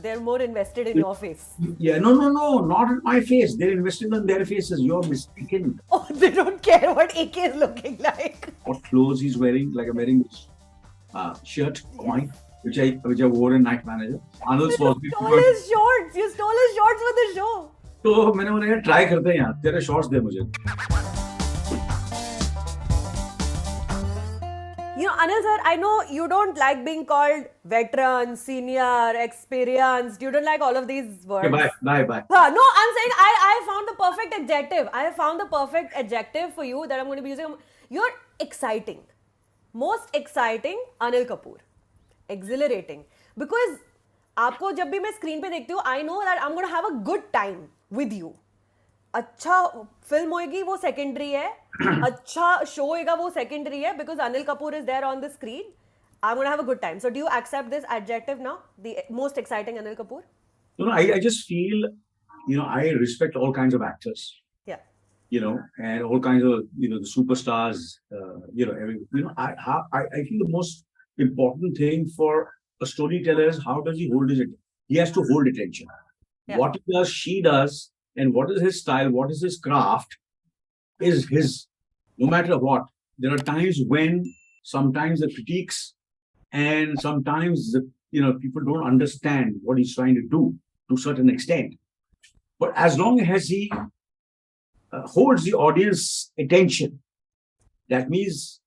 They're more invested in your face. Yeah, no, not in my face. They're invested in their faces. You're mistaken. Oh, they don't care what AK is looking like. What clothes he's wearing? Like I'm wearing this shirt of mine, which I wore in Night Manager. Anil was. You stole his shorts. You stole his shorts for the show. तो मैंने बोला यार try करते हैं यार तेरे shorts दे मुझे. You know, Anil sir, I know you don't like being called veteran, senior, experienced. You don't like all of these words. Okay, bye. No, I'm saying I found the perfect adjective. I have found the perfect adjective for you that I'm going to be using. You're exciting. Most exciting, Anil Kapoor. Exhilarating. Because आपको जब भी मैं screen पे देखती हूँ, I know that I'm going to have a good time with you. अच्छा film होएगी वो सेकेंडरी है, अच्छा शो होएगा वो सेकेंडरी है, because Anil Kapoor is there on the screen. I'm going to have a good time. So do you accept this adjective now? The most exciting Anil Kapoor? No, I just feel, I respect all kinds of actors. Yeah. And all kinds of, the superstars, I feel the most important thing for a storyteller is how does he hold his attention? He has to hold attention. Yeah. What he does, she does, and what is his style, what is his craft, is his, no matter what. There are times when sometimes the critiques and sometimes people don't understand what he's trying to do to a certain extent. But as long as he holds the audience attention, that means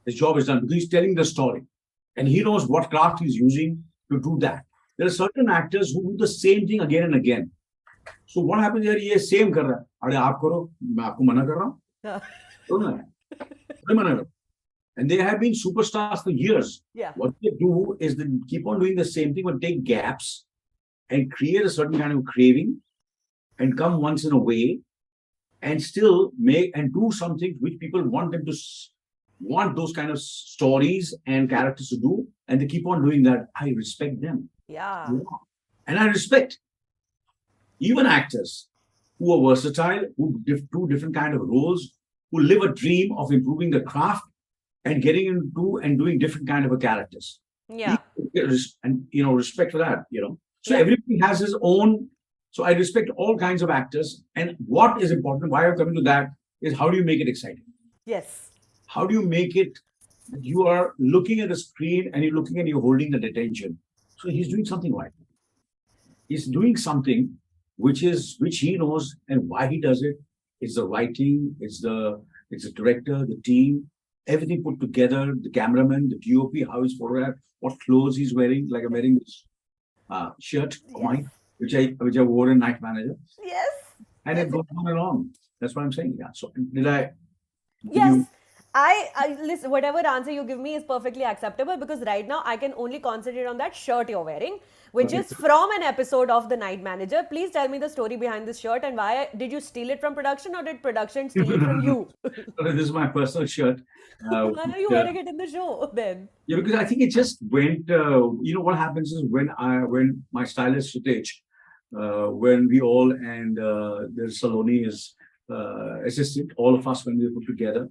his job is done because he's telling the story and he knows what craft he's using to do that. There are certain actors who do the same thing again and again. So what happens here? ये same कर रहा है. अरे आप करो, मैं आपको मना कर रहा हूँ. And they have been superstars for years. Yeah. What they do is they keep on doing the same thing, but take gaps and create a certain kind of craving and come once in a way and still make and do something which people want them to want those kind of stories and characters to do, and they keep on doing that. I respect them. Yeah. And I respect even actors who are versatile, who do different kind of roles, who live a dream of improving the craft and getting into and doing different kind of characters. Yeah. And respect for that. So everybody has his own. So I respect all kinds of actors. And what is important, why I'm coming to that, is how do you make it exciting? Yes. How do you make it that you are looking at the screen and you're looking and you're holding that attention? So he's doing something right. He's doing something which he knows, and why he does it. It's the writing, it's the director, the team, everything put together, the cameraman, the DOP, how he's photographed, what clothes he's wearing. Like I'm wearing this shirt of mine, which I wore in Night Manager. Yes. And it goes on and on. That's what I'm saying. Yeah. So Yes. I listen, whatever answer you give me is perfectly acceptable, because right now I can only concentrate on that shirt you're wearing, which is from an episode of The Night Manager. Please tell me the story behind this shirt, and why did you steal it from production, or did production steal it from you? This is my personal shirt. Why are you wearing it in the show then? Yeah, because I think it just went. What happens is when my stylist Sucharita, when we all and there's Saloni's assistant, all of us, when we put together.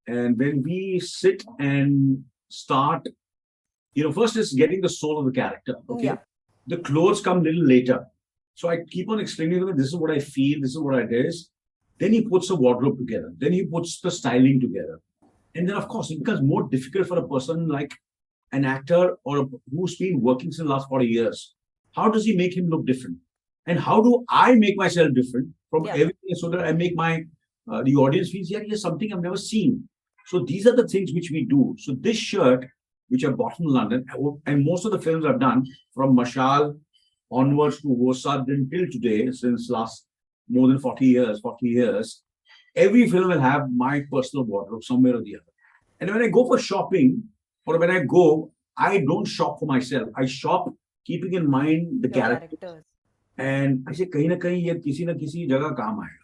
And when we sit and start, first is getting the soul of the character. Okay. Yeah. The clothes come a little later. So I keep on explaining to him, this is what I feel, this is what it is. Then he puts the wardrobe together. Then he puts the styling together. And then, of course, it becomes more difficult for a person like an actor or who's been working since the last 40 years. How does he make him look different? And how do I make myself different from everything so that I make the audience feels, here's something I've never seen. So these are the things which we do. So this shirt, which I bought in London, and most of the films I've done from Mashal onwards to Virasat until today, since last more than 40 years, every film will have my personal wardrobe somewhere or the other. And when I go for shopping, or when I go, I don't shop for myself. I shop keeping in mind the characters. And I say, kahin na kisi jagah kaam aayega.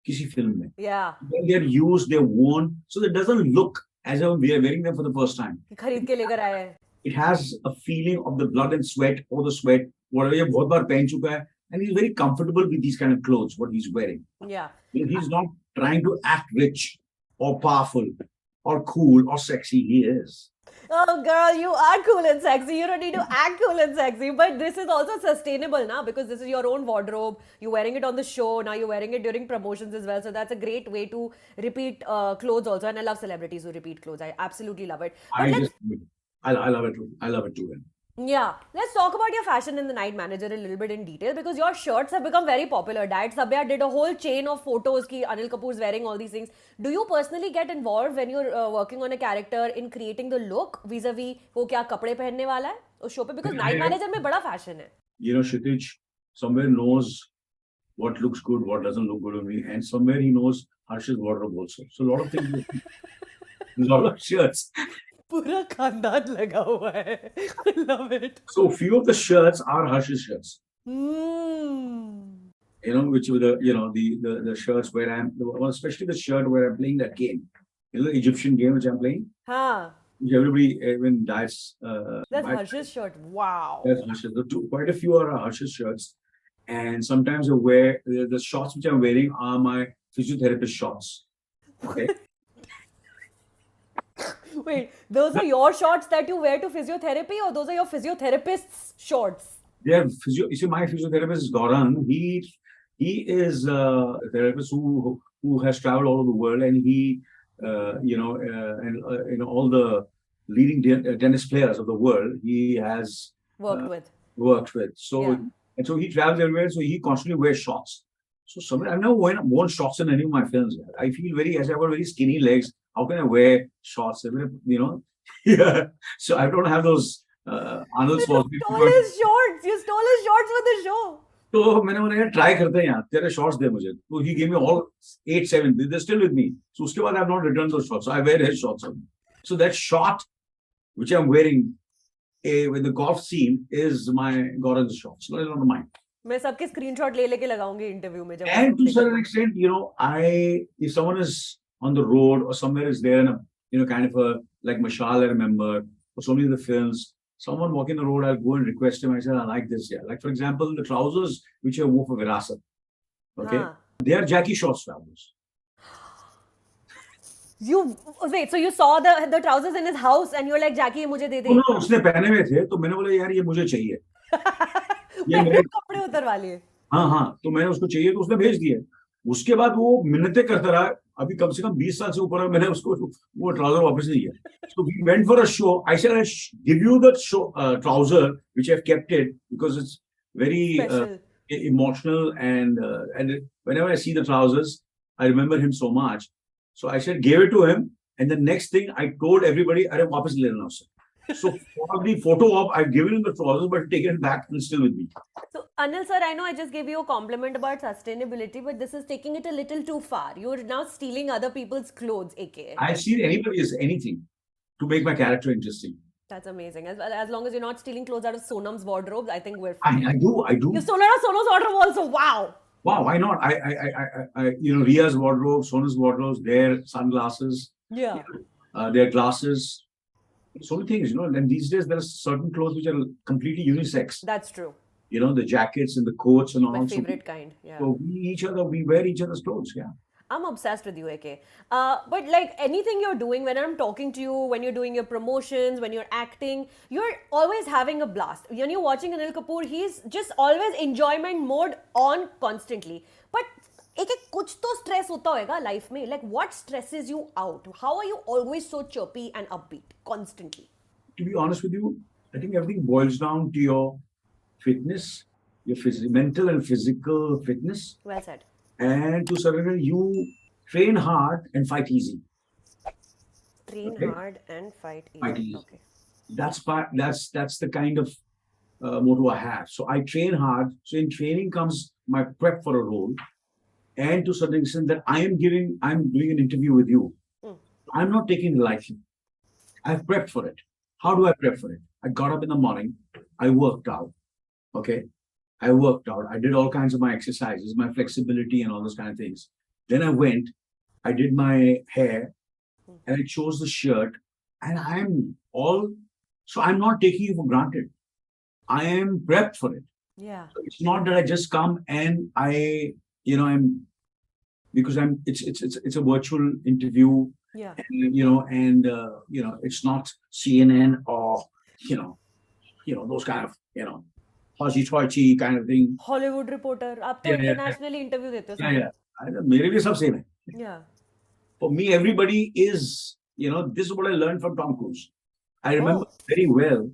Kisi film mein. Yeah. When they're used, they're worn, so it doesn't look as if we are wearing them for the first time. खरीद के लेकर आए हैं. It has a feeling of the blood and sweat, or the sweat, whatever ये बहुत बार पहन चुका है, and he's very comfortable with these kind of clothes, what he's wearing. Yeah. He's not trying to act rich or powerful or cool or sexy. He is. Oh, girl, you are cool and sexy. You don't need to act cool and sexy. But this is also sustainable now because this is your own wardrobe. You're wearing it on the show. Now you're wearing it during promotions as well. So that's a great way to repeat clothes also. And I love celebrities who repeat clothes. I absolutely love it. But I just, I love it too. I love it too. yeah, let's talk about your fashion in the Night Manager a little bit in detail because your shirts have become very popular. Dad Sabya did a whole chain of photos ki Anil Kapoor's wearing all these things. Do you personally get involved when you're working on a character in creating the look vis-a-vis वो क्या कपड़े पहनने वाला है उस show पे because Night Manager में बड़ा fashion है. You know, Kshitij somewhere knows what looks good, what doesn't look good on me, and somewhere he knows Harsh's wardrobe also. So a lot of things, a lot of shirts. पूरा खानदान लगा हुआ है. I love it. So few of the shirts are Harsh's shirts. Hmm. You know, which were the shirts where especially the shirt where I'm playing that game. You know, the Egyptian game which I'm playing. Huh. Which everybody even dies. That's Harsh's shirt. Wow. That's Harsh's. Quite a few are Harsh's shirts, and sometimes I wear the shorts which I'm wearing are my physiotherapist shorts. Okay. Wait, those are your shorts that you wear to physiotherapy, or those are your physiotherapist's shorts? Yeah, you see, my physiotherapist is Gaurang. He is a therapist who has traveled all over the world, and he, all the leading tennis players of the world, he has worked with. So Yeah. and so he travels everywhere. So he constantly wears shorts. So somewhere I've never worn shorts in any of my films. I feel I've got very skinny legs. How can I wear shorts? You know, yeah. So I don't have those Arnold You stole Schwarzenegger. his shorts. You stole his shorts for the show. तो मैंने बोला यार try करते हैं यार तेरे shorts दे मुझे तो he gave me all 8-7 they're still with me so उसके बाद I have not returned those shorts so I wear his shorts so that short which I'm wearing with the golf scene is my Gaurang's shorts not mine. मैं सबके screenshot ले लेके लगाऊंगी interview में जब And to a certain extent, you know, if someone is on the road or somewhere is there in a, kind of a, like Mashal, I remember, or so many of the films, someone walking the road, I'll go and request him. I said, I like this. Yeah. Like, for example, the trousers which I wore for Virasat. Okay. They are Jackie Shorts trousers. Wait, so you saw the trousers in his house and you're like, Jackie, मुझे दे दे. No, उसने पहने हुए थे तो मैंने बोला यार ये मुझे चाहिए. ये मेरे कपड़े उतरवा लिए. हाँ तो मैंने उसको चाहिए तो उसने भेज दिए. उसके बाद वो मिन्नतें करता रहा अभी कम से कम 20 साल से ऊपर मैंने उसको वो ट्राउजर वापस नहीं दिया. So we went for a show. I said I'll give you the show trouser which I've kept it because it's very emotional and whenever I see the trousers I remember him so much. So I said gave it to him and the next thing I told everybody अरे वापस ले लेना उससे. So for the photo op, I've given him the trousers, but taken it back and it's still with me. So Anil sir, I know I just gave you a compliment about sustainability, but this is taking it a little too far. You're now stealing other people's clothes, aka. I've seen anybody as anything to make my character interesting. That's amazing. As long as you're not stealing clothes out of Sonam's wardrobe, I think we're fine. I do. You've stolen out of Sonam's wardrobe also. Wow. Wow, why not? I Ria's wardrobe, Sona's wardrobes, their sunglasses. Yeah. Their glasses. So many things, and these days there are certain clothes which are completely unisex. That's true. The jackets and the coats and all. My favorite kind. Yeah. So we wear each other's clothes. Yeah. I'm obsessed with you, AK. But like anything you're doing, when I'm talking to you, when you're doing your promotions, when you're acting, you're always having a blast. When you're watching Anil Kapoor, he's just always enjoyment mode on constantly. But एक कुछ तो stress होता होगा life में. Like what stresses you out? How are you always so chirpy and upbeat constantly? To be honest with you, I think everything boils down to your fitness, your mental and physical fitness. Well said. And to certain you train hard and fight easy. Train hard and fight easy. Fight easy. Okay. That's the kind of motto I have. So I train hard. So in training comes my prep for a role. And to a certain extent that I'm doing an interview with you. I'm not taking it lightly. I've prepped for it. How do I prep for it? I got up in the morning. I worked out. Okay. I worked out. I did all kinds of my exercises, my flexibility and all those kind of things. Then I went, I did my hair and I chose the shirt and so I'm not taking it for granted. I am prepped for it. Yeah. So it's not that I just come and it's a virtual interview. Yeah. It's not CNN or those kind of hoity-toity kind of thing. Hollywood reporter. आप तो Yeah, yeah, internationally interview देते हो yeah, सबको. yeah. मेरे लिए सब same है. Yeah. For me, everybody is, this is what I learned from Tom Cruise. I remember Oh. very well,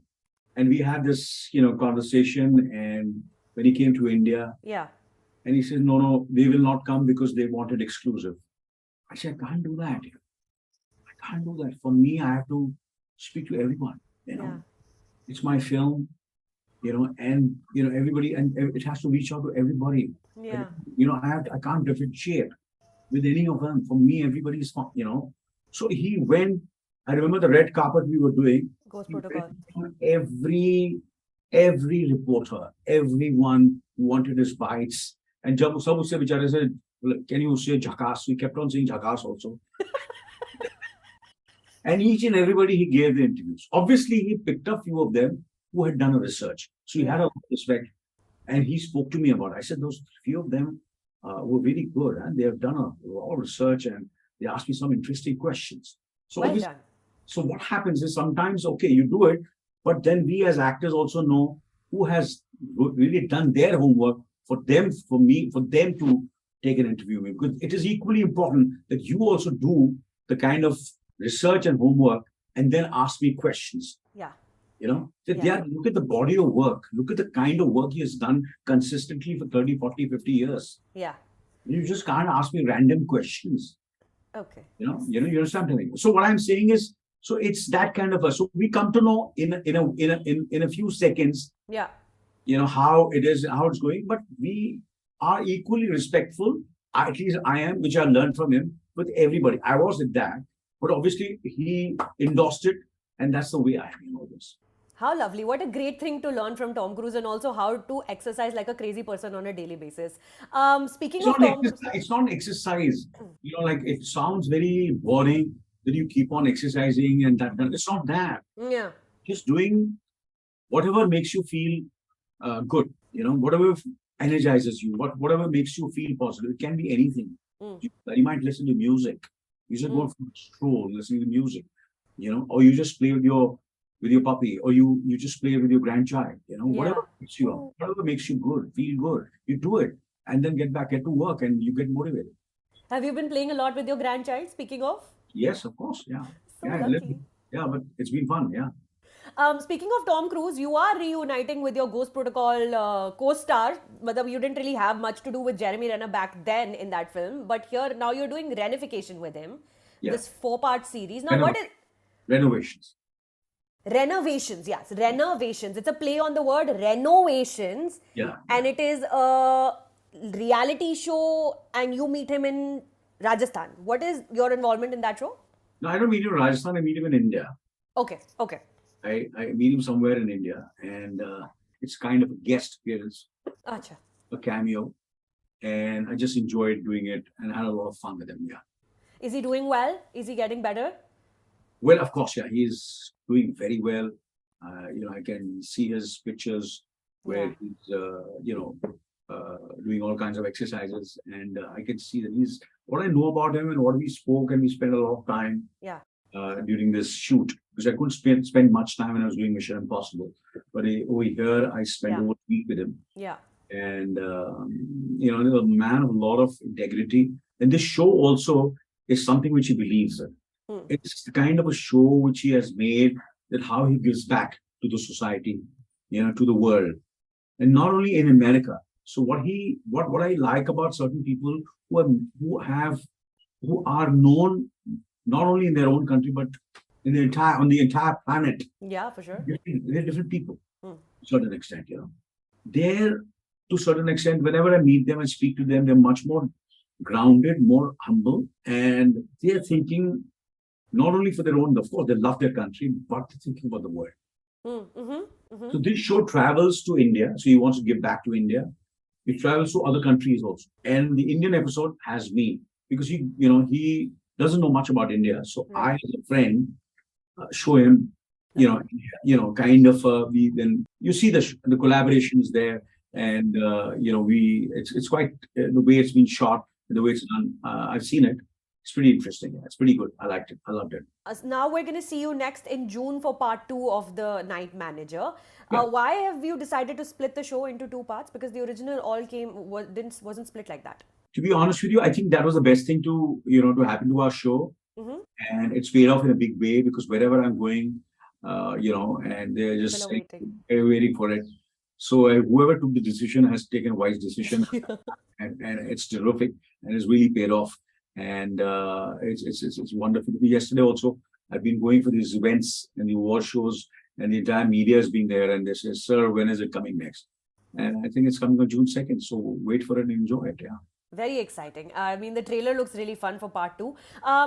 and we had this, conversation, and when he came to India, Yeah. and he said, no, they will not come because they wanted exclusive. I said, I can't do that. I can't do that. For me, I have to speak to everyone, Yeah. It's my film, and, everybody, and it has to reach out to everybody. Yeah. I can't differentiate with any of them. For me, everybody is fun, So he went, I remember the red carpet we were doing. Ghost He went protocol. to every reporter, everyone who wanted his bites. And jab sab usse bichare se, can you say jhakas? We kept on saying jhakas also. And each and everybody he gave the interviews. Obviously, he picked a few of them who had done a research. So he had a lot of respect. And he spoke to me about it. I said, those few of them were really good. And they have done a lot of research and they asked me some interesting questions. So, Well done. so what happens is sometimes, okay, you do it, but then we as actors also know who has really done their homework for them to take an interview with. Because it is equally important that you also do the kind of research and homework and then ask me questions. Yeah. Look at the body of work. Look at the kind of work he has done consistently for 30, 40, 50 years. Yeah. You just can't ask me random questions. Okay. You understand me. So what I'm saying is, so it's that kind of so we come to know in a few seconds. Yeah. How it is and how it's going, but we are equally respectful. At least I am, which I learned from him with everybody. I was at that, but obviously he endorsed it, and that's the way I am in all this. How lovely. What a great thing to learn from Tom Cruise, and also how to exercise like a crazy person on a daily basis. Speaking of Tom Cruise. It's not exercise. Like it sounds very boring that you keep on exercising and that. It's not that. Yeah. Just doing whatever makes you feel good. Whatever energizes you, whatever makes you feel positive. It can be anything. You might listen to music. You just go for a stroll, listening to music. Or you just play with your puppy, or you just play with your grandchild. Whatever makes you up, whatever makes you good, feel good. You do it, and then get to work, and you get motivated. Have you been playing a lot with your grandchild? Speaking of. Yes, of course. Yeah. So lucky. Yeah, but it's been fun. Yeah. Speaking of Tom Cruise, you are reuniting with your Ghost Protocol co-star. But you didn't really have much to do with Jeremy Renner back then in that film. But here, now you're doing Renification with him. Yeah. This 4-part series. Now, what is... Renovations. Renovations, yes. Renovations. It's a play on the word renovations. Yeah. And it is a reality show and you meet him in Rajasthan. What is your involvement in that show? No, I don't meet him in Rajasthan. I meet him in India. Okay. I meet him somewhere in India, and it's kind of a guest appearance, Achha. A cameo, and I just enjoyed doing it and had a lot of fun with him. Yeah. Is he doing well? Is he getting better? Well, of course, yeah, he's doing very well. I can see his pictures where he's, doing all kinds of exercises, and I can see that he's. What I know about him and what we spoke, and we spent a lot of time. Yeah. During this shoot, because I couldn't spend much time when I was doing Mission Impossible. But over here, I spent over a week with him. Yeah. And, he's a man of a lot of integrity. And this show also is something which he believes in. It's the kind of a show which he has made, that how he gives back to the society, to the world. And not only in America. So what I like about certain people who are known not only in their own country, but on the entire planet. Yeah, for sure. They're different people to a certain extent, They're, to a certain extent, whenever I meet them and speak to them, they're much more grounded, more humble, and they're thinking not only for their own, of course, they love their country, but they're thinking about the world. So this show travels to India. So he wants to give back to India. It travels to other countries also. And the Indian episode has me, because he doesn't know much about India. So I, as a friend, show him, kind of, then you see the collaborations there. And, it's quite, the way it's been shot, the way it's done, I've seen it. it's pretty interesting. Yeah, it's pretty good. I liked it. I loved it. Now we're going to see you next in June for part 2 of The Night Manager. Yeah. Why have you decided to split the show into 2 parts? Because the original wasn't split like that. To be honest with you, I think that was the best thing to happen to our show, Mm-hmm. and it's paid off in a big way because wherever I'm going, and they're just waiting for it. So whoever took the decision has taken a wise decision, and it's terrific, and it's really paid off, and it's wonderful. Yesterday also, I've been going for these events and the award shows, and the entire media has been there, and they say, "Sir, when is it coming next?" And I think it's coming on June 2nd. So wait for it and enjoy it. Yeah. Very exciting. I mean, the trailer looks really fun for part 2.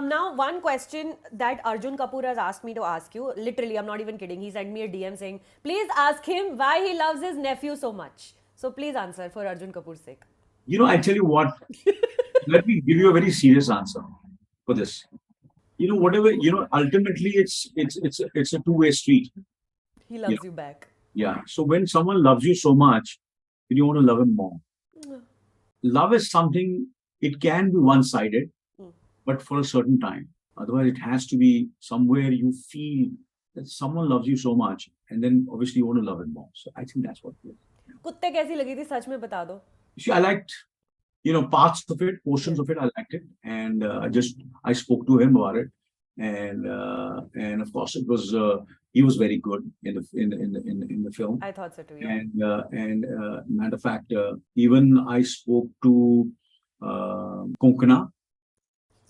Now, one question that Arjun Kapoor has asked me to ask you, literally, I'm not even kidding. He sent me a DM saying, please ask him why he loves his nephew so much. So please answer for Arjun Kapoor's sake. I tell you what, let me give you a very serious answer for this. Ultimately, it's a two-way street. He loves you back. Yeah. So when someone loves you so much, you want to love him more. Love is something, it can be one-sided, but for a certain time. Otherwise, it has to be somewhere you feel that someone loves you so much, and then obviously you want to love him more. So I think that's what it is. कुत्ते कैसी लगी थी सच में बता दो. See, I liked, parts of it, portions of it, I liked it, and I spoke to him about it, and of course it was he was very good in the film. I thought so too. Yeah. And matter of fact, even I spoke to Konkana,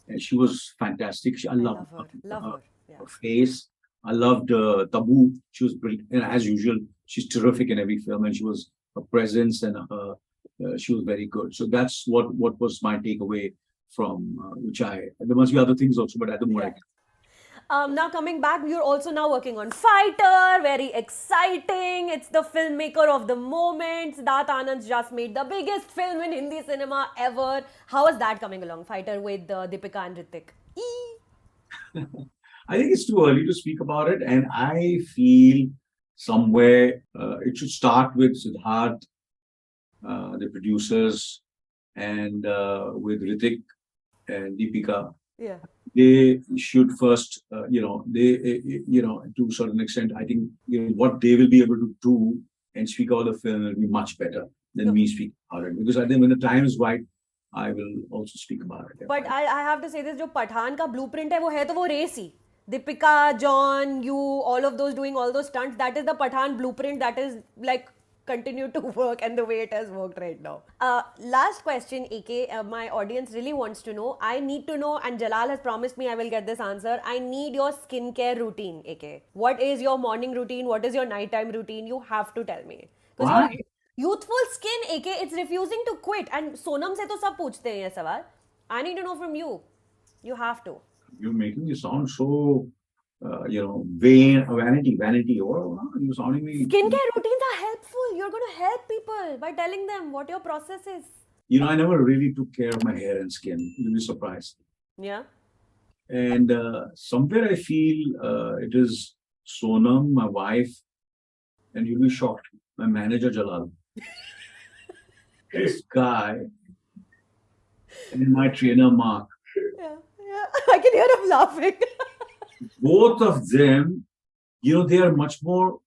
and she was fantastic. I loved her. Yeah. Her face. I loved Tabu. She was brilliant, and as usual, she's terrific in every film, and her presence and she was very good. So that's what was my takeaway from there must be other things also, but at the moment. Yeah. Now coming back, you're also now working on Fighter, very exciting. It's the filmmaker of the moment. Siddharth Anand just made the biggest film in Hindi cinema ever. How is that coming along, Fighter with Deepika and Hrithik? I think it's too early to speak about it, and I feel somewhere it should start with Siddharth, the producers, and with Hrithik and Deepika. Yeah. They should first, to a certain extent, I think what they will be able to do and speak about the film will be much better than me speaking about it. Because I think when the time is right, I will also speak about it. But I have to say this, जो पठान का blueprint है वो race he. Deepika, John, you, all of those doing all those stunts, that is the Pathan blueprint that is like continue to work and the way it has worked right now. Last question, AK, my audience really wants to know. I need to know, and Jalal has promised me I will get this answer. I need your skincare routine, AK. What is your morning routine? What is your nighttime routine? You have to tell me. Why? Youthful skin, AK, it's refusing to quit. And Sonam se to sab पूछते हैं ये सवाल. I need to know from you. You have to. You're making me sound so, vanity. Or you're sounding me. Skincare routines are helpful. You're going to help people by telling them what your process is. I never really took care of my hair and skin. You'll be surprised. Yeah. And somewhere I feel it is Sonam, my wife, and you'll be shocked, my manager Jalal. This guy and my trainer Mark. Yeah. I can hear him laughing. Both of them, they are much more,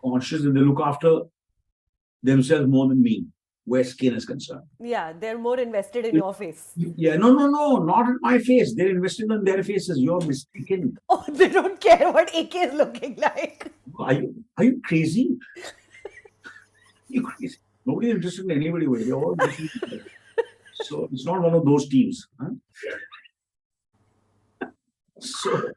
conscious, and they look after themselves more than me, where skin is concerned. Yeah, they're more invested in your face. Yeah, no, not in my face. They're invested in their faces. You're mistaken. Oh, they don't care what AK is looking like. Are you crazy? You're crazy. Nobody is interested in anybody. They're all interested. So it's not one of those teams. Huh? So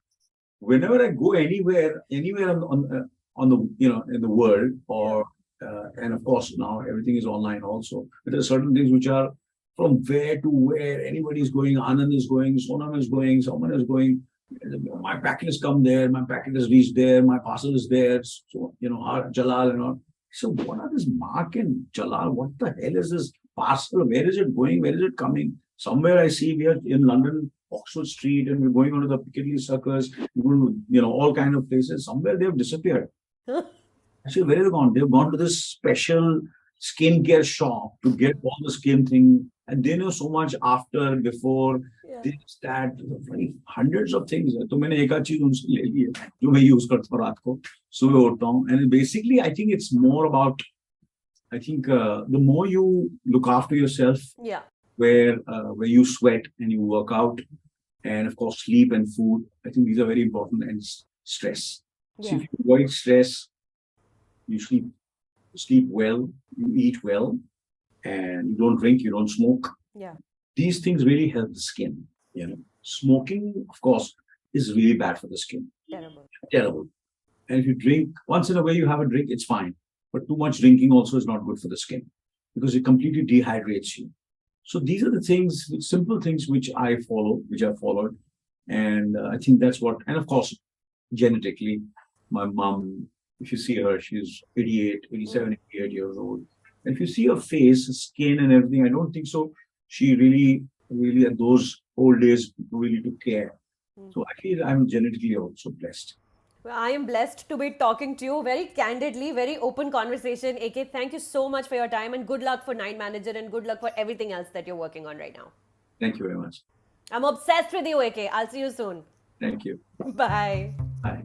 whenever I go anywhere on the in the world, or and of course now everything is online also. But there are certain things which are from where to where. Anybody is going. Anand is going. Sonam is going. Someone is going. My packet has come there. My packet has reached there. My parcel is there. So Jalal and all. So what are this Mark and Jalal? What the hell is this parcel? Where is it going? Where is it coming? Somewhere I see we are in London, Oxford Street, and we're going on to the Piccadilly Circus, we're going to, all kind of places. Somewhere they have disappeared. Actually, where have they gone? They've gone to this special skincare shop to get all the skin thing and they know so much after, before, Yeah. this, that, hundreds of things. तो मैंने एक आध चीज उनसे ले ली है जो मैं यूज करता हूँ रात को सुबह उठता हूँ. And basically I think it's more about, I think the more you look after yourself, Yeah. where you sweat and you work out, and of course sleep and food, I think these are very important, and stress. So Yeah. if you avoid stress, you sleep well, you eat well, and you don't drink, you don't smoke. Yeah. These things really help the skin. Smoking, of course, is really bad for the skin. Terrible. Terrible. And if you drink once in a while, you have a drink, it's fine. But too much drinking also is not good for the skin because it completely dehydrates you. So these are the things, simple things which I follow, which I've followed. And I think that's what, and of course, genetically, my mom, if you see her, she's 88, 87, 88 years old. And if you see her face, skin and everything, I don't think so. She really at those old days really took care. So I feel I'm genetically also blessed. Well, I am blessed to be talking to you very candidly, very open conversation. AK, thank you so much for your time and good luck for Night Manager and good luck for everything else that you're working on right now. Thank you very much. I'm obsessed with you, AK. I'll see you soon. Thank you. Bye. Bye.